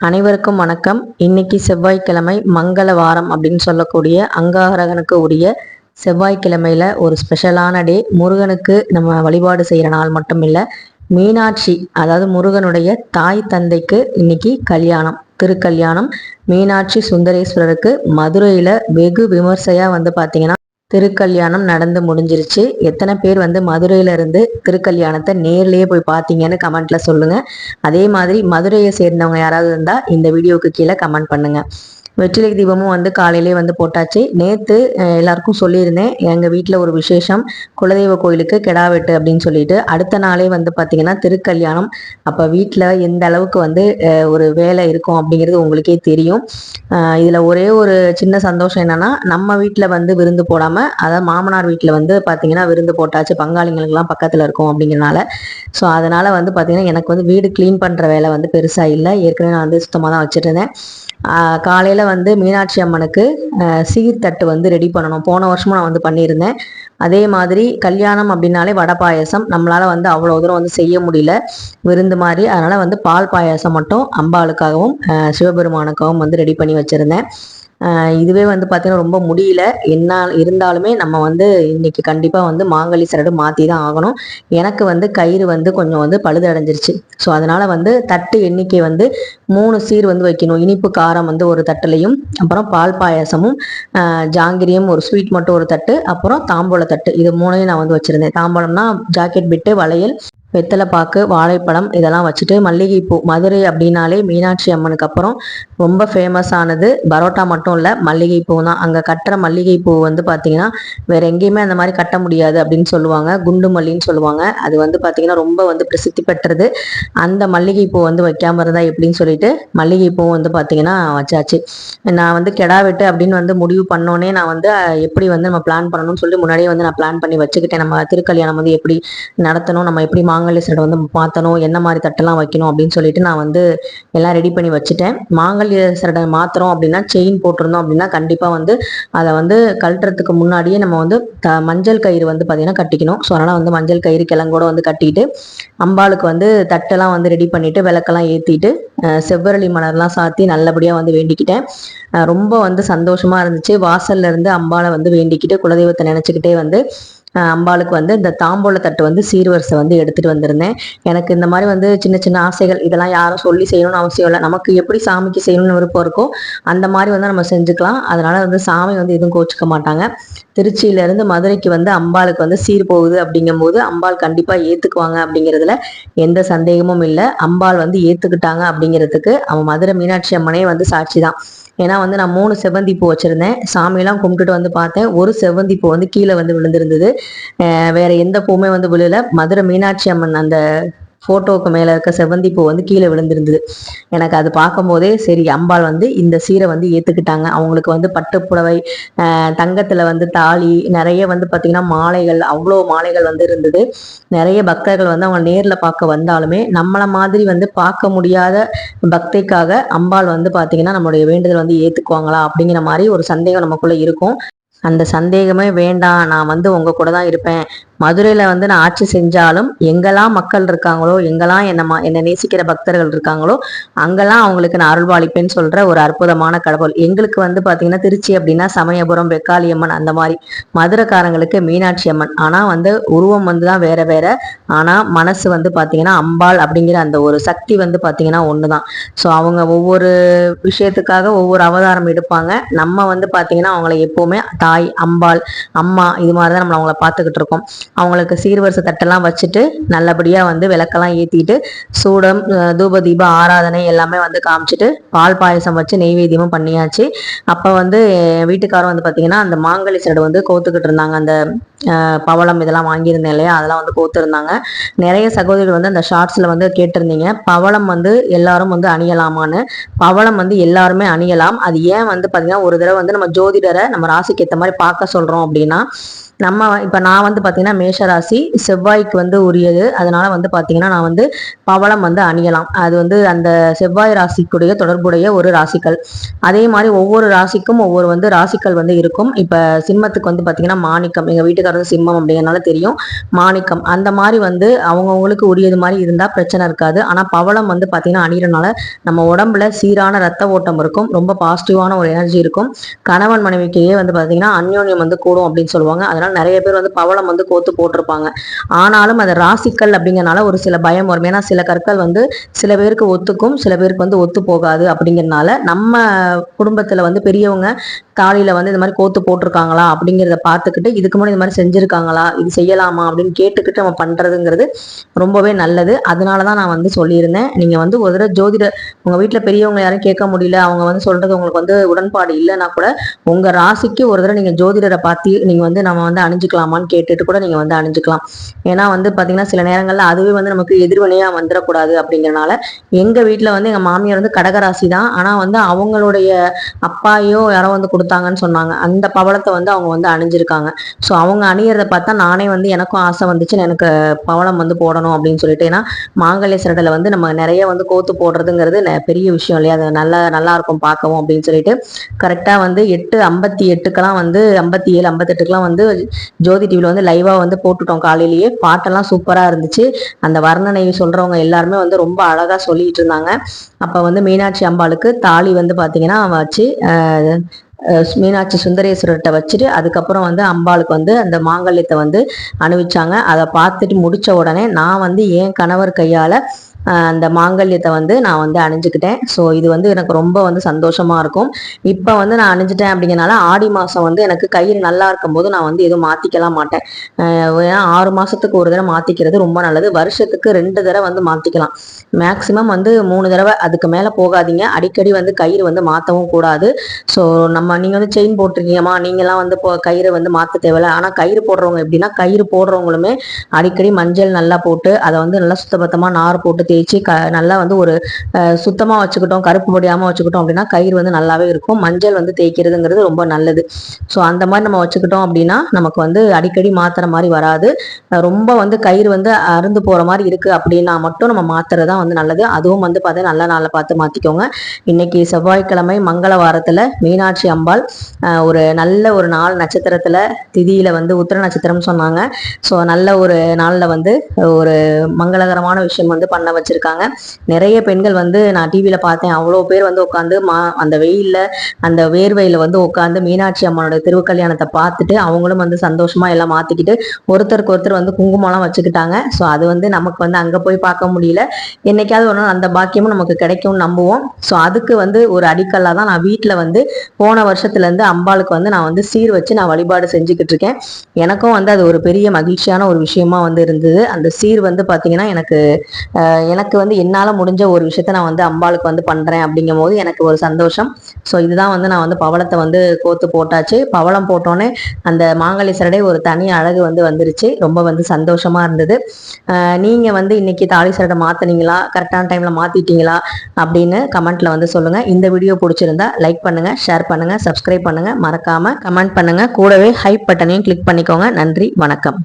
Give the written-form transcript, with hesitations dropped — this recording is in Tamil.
அனைவருக்கும் வணக்கம். இன்னைக்கு செவ்வாய்க்கிழமை மங்கள வாரம் அப்படின்னு சொல்லக்கூடிய அங்காரகனுக்கு உரிய செவ்வாய்க்கிழமையில ஒரு ஸ்பெஷலான டே. முருகனுக்கு நம்ம வழிபாடு செய்கிற நாள் மட்டும் இல்லை, மீனாட்சி அதாவது முருகனுடைய தாய் தந்தைக்கு இன்னைக்கு கல்யாணம், திருக்கல்யாணம். மீனாட்சி சுந்தரேஸ்வரருக்கு மதுரையில் வெகு விமர்சையாக பார்த்தீங்கன்னா திருக்கல்யாணம் நடந்து முடிஞ்சிருச்சு. எத்தனை பேர் மதுரையில இருந்து திருக்கல்யாணத்தை நேர்லயே போய் பார்த்தீங்கன்னு கமெண்ட்ல சொல்லுங்க. அதே மாதிரி மதுரையை சேர்ந்தவங்க யாராவது இருந்தா இந்த வீடியோவுக்கு கீழே கமெண்ட் பண்ணுங்க. வெற்றிலை தீபமும் காலையிலே போட்டாச்சு. நேற்று எல்லாருக்கும் சொல்லியிருந்தேன், எங்கள் வீட்டில் ஒரு விசேஷம், குலதெய்வ கோயிலுக்கு கெடா வெட்டு அப்படின்னு சொல்லிட்டு. அடுத்த நாளே பார்த்தீங்கன்னா திருக்கல்யாணம். அப்போ வீட்டில் எந்த அளவுக்கு ஒரு வேலை இருக்கும் அப்படிங்கிறது உங்களுக்கே தெரியும். இதில் ஒரே ஒரு சின்ன சந்தோஷம் என்னன்னா, நம்ம வீட்டில் விருந்து போடாமல், அதாவது மாமனார் வீட்டில் பார்த்தீங்கன்னா விருந்து போட்டாச்சு, பங்காளிங்களுக்கெல்லாம் பக்கத்தில் இருக்கும் அப்படிங்கிறனால. ஸோ அதனால் பார்த்தீங்கன்னா எனக்கு வீடு க்ளீன் பண்ணுற வேலை பெருசாக இல்லை. ஏற்கனவே நான் சுத்தமாக தான் வச்சுருந்தேன். காலையில் மீனாட்சி அம்மனுக்கு சீர்தட்டு ரெடி பண்ணணும். போன வருஷமும் நான் பண்ணியிருந்தேன். அதே மாதிரி கல்யாணம் அப்படின்னாலே வடை பாயசம் நம்மளால் அவ்வளோ தூரம் செய்ய முடியல விருந்து மாதிரி. அதனால் பால் பாயாசம் மட்டும் அம்பாளுக்காகவும் சிவபெருமானுக்காகவும் ரெடி பண்ணி வச்சுருந்தேன். இதுவே பார்த்தீங்கன்னா ரொம்ப முடியல. என்ன இருந்தாலுமே நம்ம இன்னைக்கு கண்டிப்பாக மாங்கல்ய சரடு மாற்றி தான் ஆகணும். எனக்கு கயிறு கொஞ்சம் பழுதடைஞ்சிருச்சு. ஸோ அதனால் தட்டு எண்ணிக்கை 3 சீர் வைக்கணும். இனிப்பு காரம் ஒரு தட்டுலையும், அப்புறம் பால் பாயாசமும் ஜாங்கிரியும் ஒரு ஸ்வீட் மட்டும் ஒரு தட்டு, அப்புறம் தாம்பூல தட்டு, இது 3ஐயும் நான் வச்சுருந்தேன். தாம்பூலம்னா ஜாக்கெட் பிட்டு, வளையல், வெத்தலைப்பாக்கு, வாழைப்பழம் இதெல்லாம் வச்சுட்டு, மல்லிகைப்பூ. மதுரை அப்படின்னாலே மீனாட்சி அம்மனுக்கு அப்புறம் ரொம்ப ஃபேமஸ் ஆனது பரோட்டா மட்டும் இல்லை, மல்லிகைப்பூ தான். அங்கே கட்டுற மல்லிகைப்பூ பார்த்தீங்கன்னா வேற எங்கேயுமே அந்த மாதிரி கட்ட முடியாது அப்படின்னு சொல்லுவாங்க. குண்டு மல்லின்னு சொல்லுவாங்க. அது பார்த்தீங்கன்னா ரொம்ப பிரசித்தி பெற்றது. அந்த மல்லிகைப்பூ வைக்காம இருந்தா எப்படின்னு சொல்லிட்டு மல்லிகைப்பூவும் பார்த்தீங்கன்னா வச்சாச்சு. நான் கெடா வெட்டு அப்படின்னு முடிவு பண்ணோன்னே நான் எப்படி நம்ம பிளான் பண்ணணும்னு சொல்லிட்டு முன்னாடியே நான் பிளான் பண்ணி வச்சுக்கிட்டேன். நம்ம திருக்கல்யாணம் எப்படி நடத்தணும், நம்ம எப்படி மாங்கல்ய சரடை மாற்றணும், என்ன மாதிரி தட்டெல்லாம் வைக்கணும் அப்படின்னு சொல்லிட்டு நான் எல்லாம் ரெடி பண்ணி வச்சுட்டேன். மாங்கல்ய சரடை மாத்திரம் அப்படின்னா செயின் போட்டிருந்தோம் அப்படின்னா கண்டிப்பாக அதை கழட்டுறதுக்கு முன்னாடியே நம்ம மஞ்சள் கயிறு பார்த்தீங்கன்னா கட்டிக்கணும். ஸோ அதனால் மஞ்சள் கயிறு கிழங்கோட கட்டிட்டு அம்பாளுக்கு தட்டெல்லாம் ரெடி பண்ணிட்டு விளக்கெல்லாம் ஏற்றிட்டு செவ்வரளி மலர்லாம் சாத்தி நல்லபடியாக வேண்டிக்கிட்டேன். ரொம்ப சந்தோஷமா இருந்துச்சு. வாசல்ல இருந்து அம்பாளை வேண்டிக்கிட்டு குலதெய்வத்தை நினைச்சுக்கிட்டே அம்பாளுக்கு இந்த தாம்பூல தட்டு சீர்வரிசை எடுத்துட்டு வந்திருந்தேன். எனக்கு இந்த மாதிரி சின்ன சின்ன ஆசைகள், இதெல்லாம் யாரும் சொல்லி செய்யணும்னு அவசியம் இல்லை. நமக்கு எப்படி சாமிக்கு செய்யணும்னு விருப்பம் இருக்கோ அந்த மாதிரி நம்ம செஞ்சுக்கலாம். அதனால சாமி எதுவும் கோச்சிக்க மாட்டாங்க. திருச்சியில இருந்து மதுரைக்கு அம்பாளுக்கு சீர் போகுது அப்படிங்கும்போது அம்பாள் கண்டிப்பா ஏத்துக்குவாங்க அப்படிங்கிறதுல எந்த சந்தேகமும் இல்லை. அம்பாள் ஏத்துக்கிட்டாங்க அப்படிங்கிறதுக்கு அவன் மதுரை மீனாட்சி அம்மனே சாட்சி தான். ஏன்னா நான் 3 செவ்வந்தி பூ வச்சிருந்தேன். சாமியெல்லாம் கும்பிட்டுட்டு பார்த்தேன், ஒரு செவ்வந்தி பூ கீழே விழுந்திருந்தது. வேற எந்த பூவுமே விழல. மதுரை மீனாட்சி அம்மன் அந்த போட்டோவுக்கு மேல இருக்க செவ்வந்தி பூ கீழே விழுந்திருந்தது. எனக்கு அது பார்க்கும் போதே சரி, அம்பாள் இந்த சீரை ஏத்துக்கிட்டாங்க. அவங்களுக்கு பட்டு புடவை, தங்கத்துல தாலி, நிறைய பார்த்தீங்கன்னா மாலைகள், அவ்வளோ மாலைகள் இருந்தது. நிறைய பக்தர்கள் அவங்க நேர்ல பார்க்க வந்தாலுமே நம்மள மாதிரி பார்க்க முடியாத பக்திக்காக அம்பாள் பார்த்தீங்கன்னா நம்மளுடைய வேண்டுதல் ஏத்துக்குவாங்களா அப்படிங்கிற மாதிரி ஒரு சந்தேகம் நமக்குள்ள இருக்கும். அந்த சந்தேகமே வேண்டாம். நான் உங்க கூட தான் இருப்பேன். மதுரையில நான் ஆட்சி செஞ்சாலும் எங்கெல்லாம் மக்கள் இருக்காங்களோ, எங்கெல்லாம் என்னை நேசிக்கிற பக்தர்கள் இருக்காங்களோ அங்கெல்லாம் அவங்களுக்கு நான் அருள்பாலிப்பேன்னு சொல்ற ஒரு அற்புதமான கடவுள். எங்களுக்கு பார்த்தீங்கன்னா திருச்சி அப்படின்னா சமயபுரம், வெக்காளியம்மன், அந்த மாதிரி. மதுரைக்காரங்களுக்கு மீனாட்சி அம்மன். ஆனா உருவம் தான் வேற வேற. ஆனா மனசு பார்த்தீங்கன்னா அம்பாள் அப்படிங்கிற அந்த ஒரு சக்தி பார்த்தீங்கன்னா ஒண்ணுதான். ஸோ அவங்க ஒவ்வொரு விஷயத்துக்காக ஒவ்வொரு அவதாரம் எடுப்பாங்க. நம்ம பார்த்தீங்கன்னா அவங்கள எப்பவுமே தாய், அம்பாள், அம்மா, இது மாதிரிதான் நம்ம அவங்கள பார்த்துக்கிட்டு இருக்கோம். அவங்களுக்கு சீர்வரிசை தட்டெல்லாம் வச்சுட்டு நல்லபடியா விளக்கெல்லாம் ஏத்திட்டு சூடம், தூப தீப ஆராதனை எல்லாமே காமிச்சிட்டு பால் பாயசம் வச்சு நெய்வேத்தியமும் பண்ணியாச்சு. அப்ப வீட்டுக்காரரும் பார்த்தீங்கன்னா அந்த மாங்கல்ய சரடு கோத்துக்கிட்டு இருந்தாங்க. அந்த பவளம் இதெல்லாம் வாங்கியிருந்தேன் இல்லையா, அதெல்லாம் கோத்துருந்தாங்க. நிறைய சகோதரிகள் அந்த ஷார்ட்ஸ்ல கேட்டிருந்தீங்க, பவளம் எல்லாரும் அணியலாமான்னு. பவளம் எல்லாருமே அணியலாம். அது ஏன் பார்த்தீங்கன்னா ஒரு தடவை நம்ம ஜோதிடரை நம்ம ராசிக்கு ஏற்ற மாதிரி பார்க்க சொல்றோம் அப்படின்னா, இப்போ நான் வந்து பார்த்தீங்கன்னா மேஷராசி, செவ்வாய்க்கு வந்து உரியது. அதனால வந்து பார்த்தீங்கன்னா நான் வந்து பவளம் வந்து அணியலாம். அது வந்து அந்த செவ்வாய் ராசிக்குடைய தொடர்புடைய ஒரு ராசிகள். அதே மாதிரி ஒவ்வொரு ராசிக்கும் ஒவ்வொரு வந்து ராசிகள் வந்து இருக்கும். இப்போ சிம்மத்துக்கு வந்து பார்த்தீங்கன்னா மாணிக்கம், எங்கள் வீட்டுக்காரர் சிம்மம் அப்படிங்கிறனால தெரியும் மாணிக்கம். அந்த மாதிரி வந்து அவங்கவுங்களுக்கு உரியது மாதிரி இருந்தால் பிரச்சனை இருக்காது. ஆனால் பவளம் வந்து பார்த்தீங்கன்னா அணிகிறனால நம்ம உடம்புல சீரான ரத்த ஓட்டம் இருக்கும், ரொம்ப பாசிட்டிவான ஒரு எனர்ஜி இருக்கும். கணவன் மனைவிக்கையே வந்து பார்த்தீங்கன்னா அந்யோன்யம் வந்து கூடும் அப்படின்னு சொல்லுவாங்க. அதனால நிறைய பேர் வந்து பவளம் வந்து கோத்து போட்டிருப்பாங்க. ஆனாலும் அது ராசிக்கல் அப்படிங்கிறனால ஒரு சில பயம் வரும். ஏன்னா சில கற்கள் வந்து சில பேருக்கு ஒத்துக்கும், சில பேருக்கு வந்து ஒத்து போகாது. அப்படிங்கிறனால நம்ம குடும்பத்துல வந்து பெரியவங்க தாலியில வந்து இந்த மாதிரி கோத்து போட்டிருக்காங்களா அப்படிங்கிறத பார்த்துக்கிட்டு, இதுக்கு முன்னாடி இந்த மாதிரி செஞ்சிருக்காங்களா, இது செய்யலாமா அப்படின்னு கேட்டுக்கிட்டு நம்ம பண்றதுங்கிறது ரொம்பவே நல்லது. அதனாலதான் நான் வந்து சொல்லியிருந்தேன், நீங்க வந்து ஒரு தடவை ஜோதிட உங்க வீட்டுல பெரியவங்க யாரும் கேட்க முடியல, அவங்க வந்து சொல்றது உங்களுக்கு வந்து உடன்பாடு இல்லைன்னா கூட உங்க ராசிக்கு ஒரு தடவை நீங்க ஜோதிடரை பார்த்து நீங்க வந்து நம்ம வந்து அணிஞ்சுக்கலாமான்னு கேட்டுட்டு கூட நீங்க வந்து அணிஞ்சுக்கலாம். ஏன்னா வந்து பாத்தீங்கன்னா சில நேரங்கள்ல அதுவே வந்து நமக்கு எதிர்வினையா வந்துடக்கூடாது அப்படிங்கறனால எங்க வீட்டுல வந்து எங்க மாமியார் வந்து கடகராசி தான். ஆனா வந்து அவங்களுடைய அப்பாயோ யாரோ வந்து கொடுத்தாங்கன்னு சொன்னாங்க. அந்த பவளத்தை வந்து அவங்க வந்து அணிஞ்சிருக்காங்க. ஸோ அவங்க அணியறத பார்த்தா நானே வந்து எனக்கும் ஆசை வந்துச்சு, எனக்கு பவளம் வந்து போடணும் அப்படின்னு சொல்லிட்டு. ஏன்னா மாங்கல்ய சரடில் வந்து நம்ம நிறைய வந்து கோத்து போடுறதுங்கிறது பெரிய விஷயம் இல்லையா, அது நல்லா நல்லா இருக்கும் பார்க்கவும் அப்படின்னு சொல்லிட்டு கரெக்டாக வந்து 8:58க்கெல்லாம் வந்து 57 58க்கெல்லாம் வந்து ஜோதி டிவியில் வந்து லைவாக வந்து போட்டுட்டோம். காலையிலேயே பாட்டெல்லாம் சூப்பராக இருந்துச்சு. அந்த வர்ணனை சொல்றவங்க எல்லாருமே வந்து ரொம்ப அழகா சொல்லிட்டு இருந்தாங்க. அப்போ வந்து மீனாட்சி அம்பாளுக்கு தாலி வந்து பார்த்தீங்கன்னா வச்சு மீனாட்சி சுந்தரேஸ்வரர்கிட்ட வச்சுட்டு அதுக்கப்புறம் வந்து அம்பாளுக்கு வந்து அந்த மாங்கல்யத்தை வந்து அணிவிச்சாங்க. அதை பார்த்துட்டு முடிச்ச உடனே நான் வந்து என் கணவர் கையால அந்த மாங்கல்யத்தை வந்து நான் வந்து அணிஞ்சுக்கிட்டேன். ஸோ இது வந்து எனக்கு ரொம்ப வந்து சந்தோஷமா இருக்கும். இப்போ வந்து நான் அணிஞ்சிட்டேன் அப்படிங்கிறனால ஆடி மாதம் வந்து எனக்கு கயிறு நல்லா இருக்கும்போது நான் வந்து எதுவும் மாற்றிக்கலாம் மாட்டேன். ஏன்னா 6 மாதத்துக்கு ஒரு தடவை மாற்றிக்கிறது ரொம்ப நல்லது. வருஷத்துக்கு 2 தடவை வந்து மாற்றிக்கலாம். மேக்சிமம் வந்து 3 தடவை, அதுக்கு மேலே போகாதீங்க. அடிக்கடி வந்து கயிறு வந்து மாற்றவும் கூடாது. ஸோ நீங்கள் வந்து செயின் போட்டிருக்கீங்கம்மா, நீங்களாம் வந்து கயிறு வந்து மாற்ற தேவையில்ல. ஆனால் கயிறு போடுறவங்க எப்படின்னா, கயிறு போடுறவங்களுமே அடிக்கடி மஞ்சள் நல்லா போட்டு அதை வந்து நல்லா சுத்தபத்தமாக நார் போட்டு தேய்ச்சி நல்லா வந்து ஒரு சுத்தமாக வச்சுக்கிட்டோம், கருப்பு படியாமல் வச்சுக்கிட்டோம் அப்படின்னா கயிறு வந்து நல்லாவே இருக்கும். மஞ்சள் வந்து தேய்க்கிறதுங்கிறது ரொம்ப நல்லது. ஸோ அந்த மாதிரி நம்ம வச்சுக்கிட்டோம் அப்படின்னா நமக்கு வந்து அடிக்கடி மாத்துற மாதிரி வராது. ரொம்ப வந்து கயிறு வந்து அருந்து போகிற மாதிரி இருக்குது அப்படின்னா மட்டும் நம்ம மாத்துறது தான் வந்து நல்லது. அதுவும் வந்து பார்த்தா நல்ல நாளை பார்த்து மாற்றிக்கோங்க. இன்னைக்கு செவ்வாய்க்கிழமை மங்கள வாரத்தில் மீனாட்சி அம்பாள் ஒரு நல்ல ஒரு நாள் நட்சத்திரத்தில் திதியில் வந்து உத்திர நட்சத்திரம்னு சொன்னாங்க. ஸோ நல்ல ஒரு நாளில் வந்து ஒரு மங்களகரமான விஷயம் வந்து பண்ண வச்சிருக்காங்க. நிறைய பெண்கள் வந்து நான் டிவியில் பார்த்தேன், அவ்வளோ பேர் வந்து உட்காந்து அந்த வெயிலில் அந்த வேர்வையில் வந்து உட்காந்து மீனாட்சி அம்மனோட திருக்கல்யாணத்தை பார்த்துட்டு அவங்களும் வந்து சந்தோஷமா எல்லாம் மாற்றிக்கிட்டு ஒருத்தருக்கு ஒருத்தர் வந்து குங்குமம்லாம் வச்சுக்கிட்டாங்க. ஸோ அது வந்து நமக்கு வந்து அங்கே போய் பார்க்க முடியல. என்னைக்காவது ஒரு நாள் அந்த பாக்கியமும் நமக்கு கிடைக்கும்னு நம்புவோம். ஸோ அதுக்கு வந்து ஒரு அடிக்கல்லாக தான் நான் வீட்டில் வந்து போன வருஷத்துலேருந்து அம்பாளுக்கு வந்து நான் வந்து சீர் வச்சு நான் வழிபாடு செஞ்சுக்கிட்டு இருக்கேன். எனக்கும் வந்து அது ஒரு பெரிய மகிழ்ச்சியான ஒரு விஷயமா வந்து இருந்தது. அந்த சீர் வந்து பார்த்தீங்கன்னா எனக்கு வந்து என்னால் முடிஞ்ச ஒரு விஷயத்த நான் வந்து அம்பாளுக்கு வந்து பண்ணுறேன் அப்படிங்கும் போது எனக்கு ஒரு சந்தோஷம். ஸோ இதுதான் வந்து நான் வந்து பவளத்தை வந்து கோத்து போட்டாச்சு. பவளம் போட்டோன்னே அந்த மாங்கல்ய சரடை ஒரு தனி அழகு வந்து வந்துருச்சு. ரொம்ப வந்து சந்தோஷமா இருந்தது. நீங்கள் வந்து இன்னைக்கு தாலி சரடை மாற்றினீங்களா, கரெக்டான டைமில் மாற்றிட்டீங்களா அப்படின்னு கமெண்ட்ல வந்து சொல்லுங்கள். இந்த வீடியோ பிடிச்சிருந்தா லைக் பண்ணுங்கள், ஷேர் பண்ணுங்கள், சப்ஸ்கிரைப் பண்ணுங்கள், மறக்காமல் கமெண்ட் பண்ணுங்கள். கூடவே ஹைப் பட்டனையும் கிளிக் பண்ணிக்கோங்க. நன்றி, வணக்கம்.